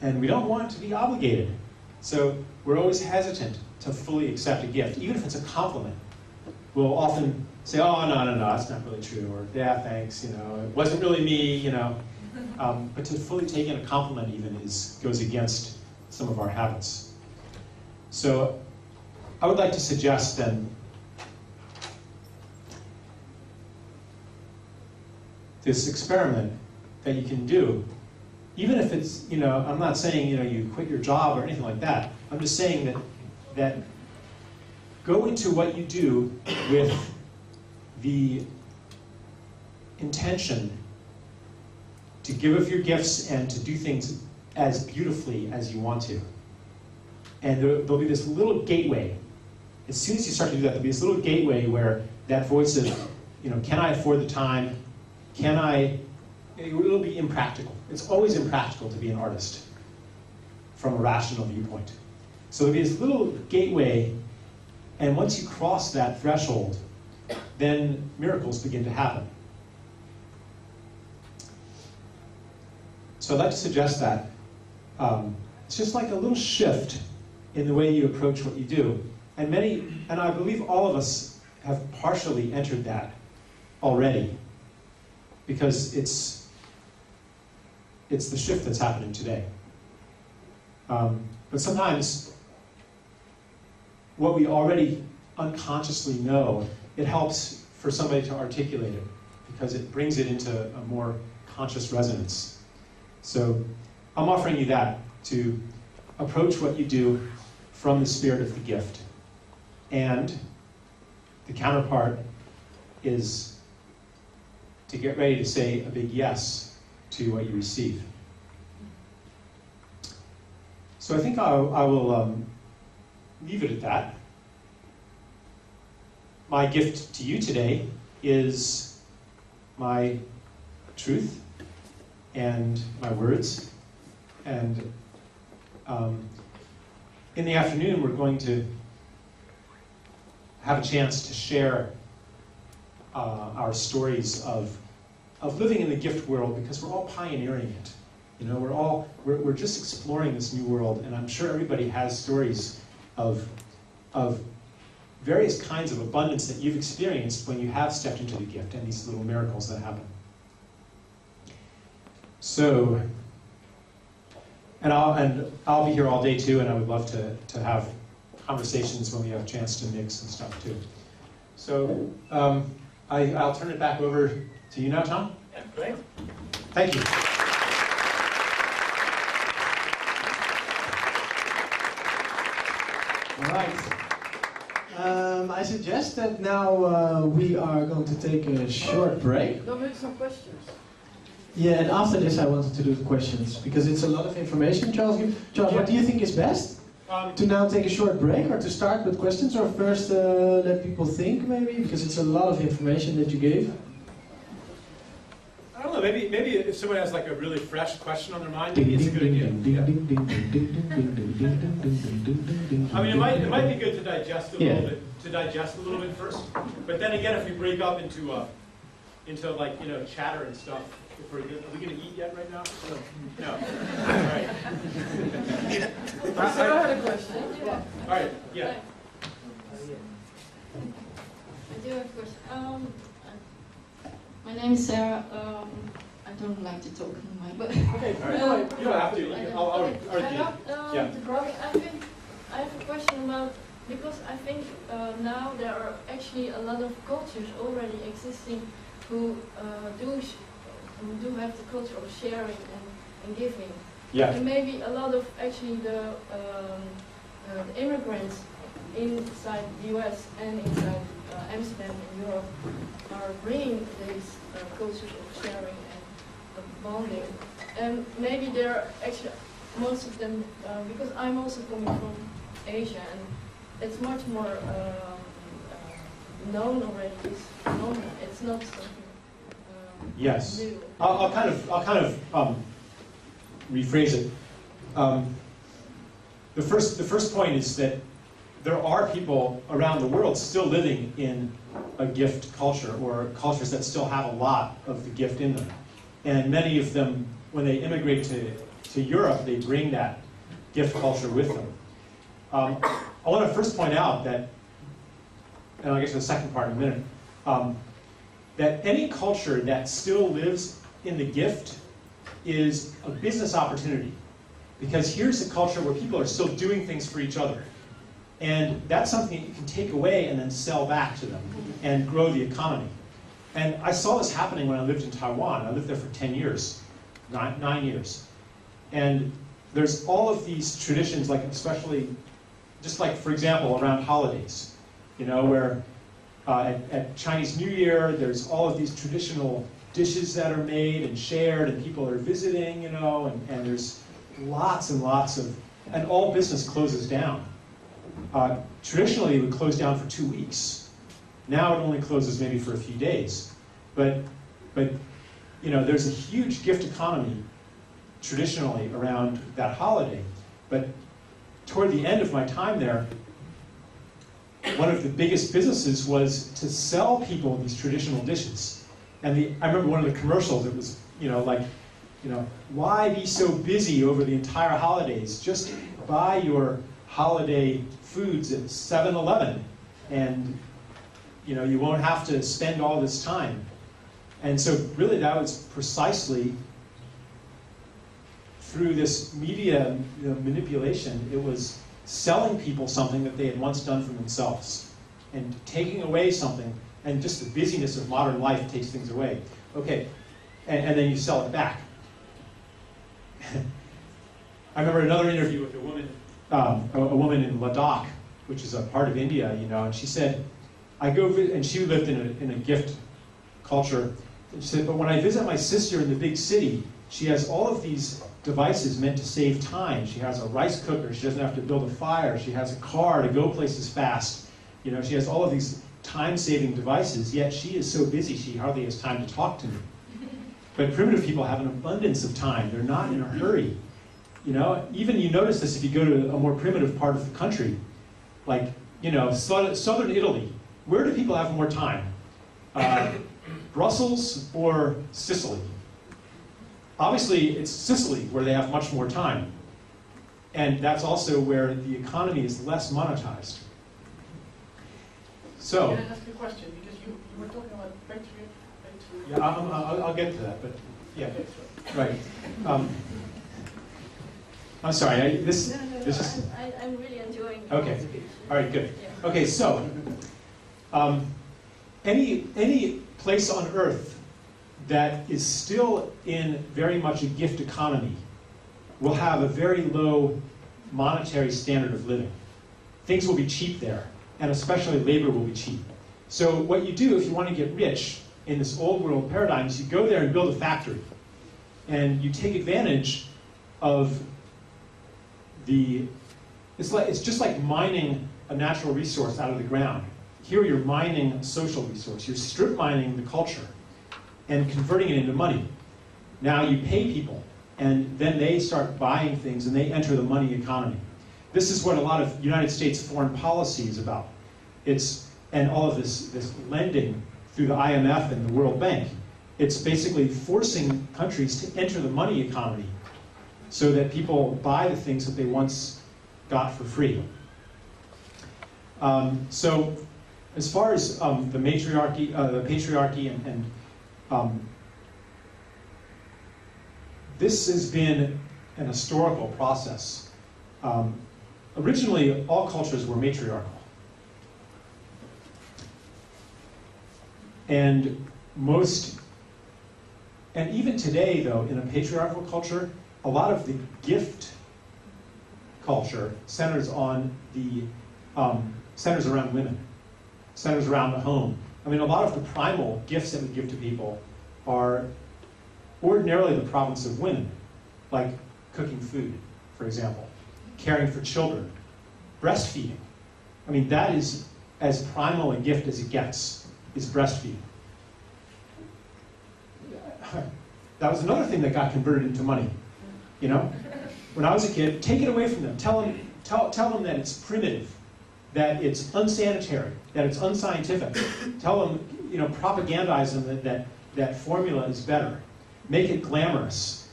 And we don't want to be obligated. So we're always hesitant to fully accept a gift, even if it's a compliment. We'll often say, oh, no, that's not really true, or yeah, thanks, it wasn't really me, But to fully take in a compliment even goes against some of our habits. So I would like to suggest then this experiment that you can do, even if it's, I'm not saying, you quit your job or anything like that. I'm just saying that go into what you do with the intention to give of your gifts and to do things as beautifully as you want to. And there'll be this little gateway. As soon as you start to do that, there'll be this little gateway where that voice of, can I afford the time? It'll be impractical. It's always impractical to be an artist from a rational viewpoint. So there'll be this little gateway, and once you cross that threshold, then miracles begin to happen. So I'd like to suggest that. It's just like a little shift in the way you approach what you do. And I believe all of us have partially entered that already, because it's the shift that's happening today. But sometimes what we already unconsciously know, it helps for somebody to articulate it, because it brings it into a more conscious resonance. So I'm offering you that, to approach what you do from the spirit of the gift. And the counterpart is to get ready to say a big yes to what you receive. So I think I will leave it at that. My gift to you today is my truth and my words. And in the afternoon, we're going to have a chance to share our stories of living in the gift world, because we're all pioneering it. We're just exploring this new world, and I'm sure everybody has stories of various kinds of abundance that you've experienced when you have stepped into the gift, and these little miracles that happen. So, and I'll be here all day too, and I would love to have conversations when we have a chance to mix and stuff too. So I'll turn it back over to you now, Tom. Yeah, great. Thank you. All right. I suggest that now we are going to take a short break. There'll be some questions. Yeah, and after this I wanted to do the questions, because it's a lot of information. Charles, what do you think is best? To now take a short break, or to start with questions, or first let people think, maybe? Because it's a lot of information that you gave. I don't know, maybe if someone has like a really fresh question on their mind, maybe it's a good idea. I mean, it might be good to digest a little bit first. But then again, if we break up into like, chatter and stuff, are we going to eat yet right now? No. All right. Sarah had a question. All right, yeah. I do have a question. My name is Sarah. I don't like to talk in my but Okay, all right. You don't have to. Yeah. I have a question about, because I think now there are actually a lot of cultures already existing who do have the culture of sharing and giving. Yeah. And maybe a lot of actually the immigrants inside the US and inside Amsterdam in Europe are bringing these cultures of sharing and bonding. And maybe they're actually, most of them, because I'm also coming from Asia, and it's much more known already. It's known. It's not something. Yes. New. I'll kind of rephrase it. The first point is that there are people around the world still living in a gift culture, or cultures that still have a lot of the gift in them. And many of them, when they immigrate to to Europe, they bring that gift culture with them. I want to first point out that, and I'll get to the second part in a minute, that any culture that still lives in the gift is a business opportunity. Because here's a culture where people are still doing things for each other. And that's something that you can take away and then sell back to them and grow the economy. And I saw this happening when I lived in Taiwan. I lived there for 10 years, 9 years. And there's all of these traditions, like especially, just like, for example, around holidays, you know, where at Chinese New Year, there's all of these traditional dishes that are made and shared, and people are visiting, you know, and there's lots and lots of, and all business closes down. Traditionally, it would close down for 2 weeks. Now it only closes maybe for a few days. But you know, there's a huge gift economy traditionally around that holiday. But toward the end of my time there, one of the biggest businesses was to sell people these traditional dishes. And I remember one of the commercials, it was, you know, like, you know, why be so busy over the entire holidays? Just buy your holiday foods at 7-Eleven, and you know, you won't have to spend all this time. And so really that was precisely through this media, you know, manipulation. It was selling people something that they had once done for themselves and taking away something, and just the busyness of modern life takes things away. Okay, and then you sell it back. I remember another interview with a woman in Ladakh, which is a part of India, you know, and she said, I go, and she lived in a gift culture, and she said, but when I visit my sister in the big city, she has all of these devices meant to save time. She has a rice cooker, she doesn't have to build a fire, she has a car to go places fast. You know, she has all of these time-saving devices, yet she is so busy she hardly has time to talk to me. But primitive people have an abundance of time. They're not in a hurry. You know, even you notice this if you go to a more primitive part of the country, like, you know, southern Italy. Where do people have more time? Brussels or Sicily? Obviously, it's Sicily where they have much more time. And that's also where the economy is less monetized. So, can I ask you a question? Because you were talking about patriarchy. Yeah, I'll get to that, but yeah, right. I'm sorry. This is. I'm really enjoying. Okay. All right. Good. Yeah. Okay. So, any place on Earth that is still in very much a gift economy will have a very low monetary standard of living. Things will be cheap there, and especially labor will be cheap. So, what you do if you want to get rich in this old world paradigm is you go there and build a factory, and you take advantage of it's just like mining a natural resource out of the ground. Here you're mining a social resource. You're strip mining the culture and converting it into money. Now you pay people, and then they start buying things and they enter the money economy. This is what a lot of United States foreign policy is about. And all of this lending through the IMF and the World Bank. It's basically forcing countries to enter the money economy so that people buy the things that they once got for free. So as far as the patriarchy and this has been an historical process. Originally, all cultures were matriarchal. And even today, though, in a patriarchal culture, a lot of the gift culture centers on centers around women, centers around the home. I mean, a lot of the primal gifts that we give to people are ordinarily the province of women, like cooking food, for example, caring for children, breastfeeding. I mean, that is as primal a gift as it gets, is breastfeeding. That was another thing that got converted into money. You know, when I was a kid, take it away from them. Tell them that it's primitive, that it's unsanitary, that it's unscientific. Tell them, you know, propagandize them that formula is better. Make it glamorous.